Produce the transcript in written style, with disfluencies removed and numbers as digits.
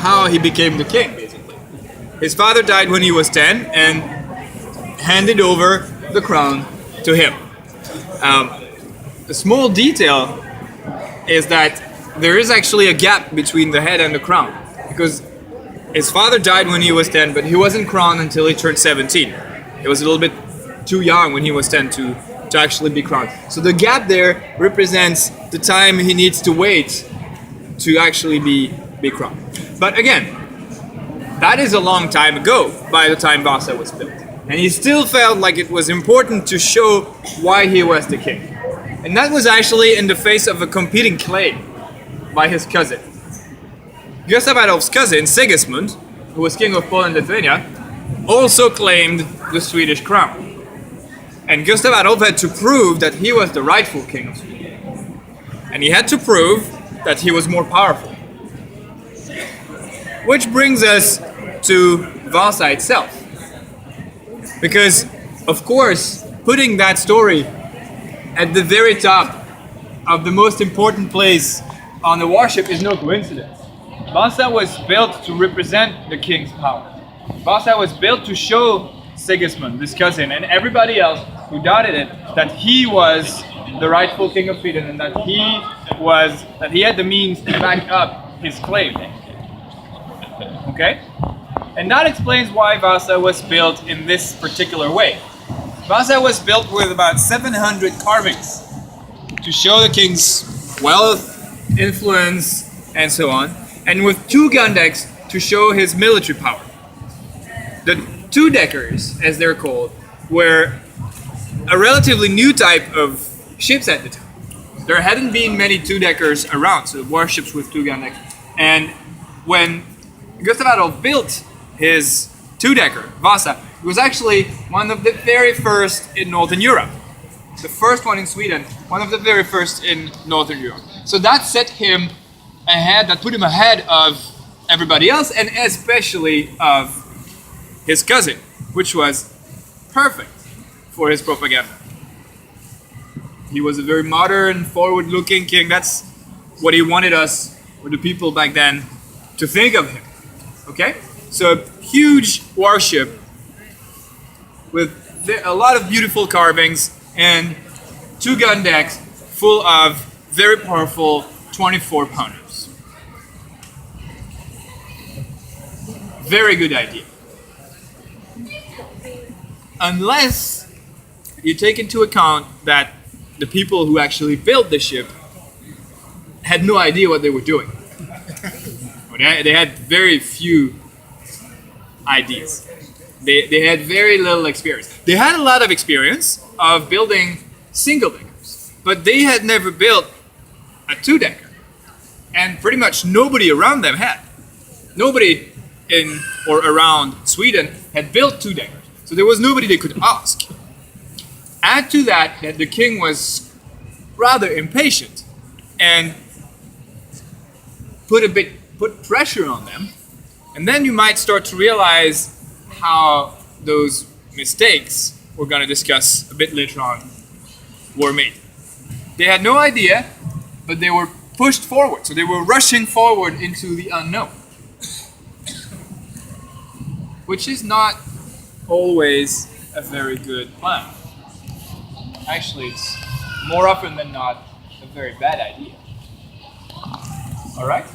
how he became the king, basically. His father died when he was 10 and handed over the crown to him. A small detail is that there is actually a gap between the head and the crown, because his father died when he was 10, but he wasn't crowned until he turned 17. He was a little bit too young when he was 10 to actually be crowned. So the gap there represents the time he needs to wait to actually be crowned. But again, that is a long time ago by the time Vasa was built. And he still felt like it was important to show why he was the king. And that was actually in the face of a competing claim by his cousin. Gustav Adolf's cousin, Sigismund, who was king of Poland and Lithuania, also claimed the Swedish crown. And Gustav Adolf had to prove that he was the rightful king of Sweden. And he had to prove that he was more powerful. Which brings us to Vasa itself. Because, of course, putting that story at the very top of the most important place on the warship is no coincidence. Vasa was built to represent the king's power. Vasa was built to show Sigismund, his cousin, and everybody else who doubted it, that he was the rightful king of Sweden and that he had the means to back up his claim. Okay? And that explains why Vasa was built in this particular way. Vasa was built with about 700 carvings to show the king's wealth, influence, and so on, and with 2 gun decks to show his military power. The two-deckers, as they're called, were a relatively new type of ships at the time. There hadn't been many two-deckers around, so warships with 2 gun decks. And when Gustav Adolf built his two-decker, Vasa, it was actually one of the very first in Northern Europe. The first one in Sweden, one of the very first in Northern Europe. So that set him ahead, that put him ahead of everybody else, and especially of his cousin, which was perfect for his propaganda. He was a very modern, forward-looking king. That's what he wanted us, or the people back then, to think of him. Okay? So a huge warship with a lot of beautiful carvings and 2 gun decks full of very powerful 24-pounders. Very good idea. Unless you take into account that the people who actually built the ship had no idea what they were doing. They had very few ideas. They had very little experience. They had a lot of experience of building single-deckers, but they had never built a 2-decker. And pretty much nobody around them had. Nobody in or around Sweden had built 2-deckers. So there was nobody they could ask. Add to that the king was rather impatient and put pressure on them, and then you might start to realize how those mistakes we're going to discuss a bit later on were made. They had no idea, but they were pushed forward, so they were rushing forward into the unknown, which is not always a very good plan. Actually, it's more often than not a very bad idea. All right?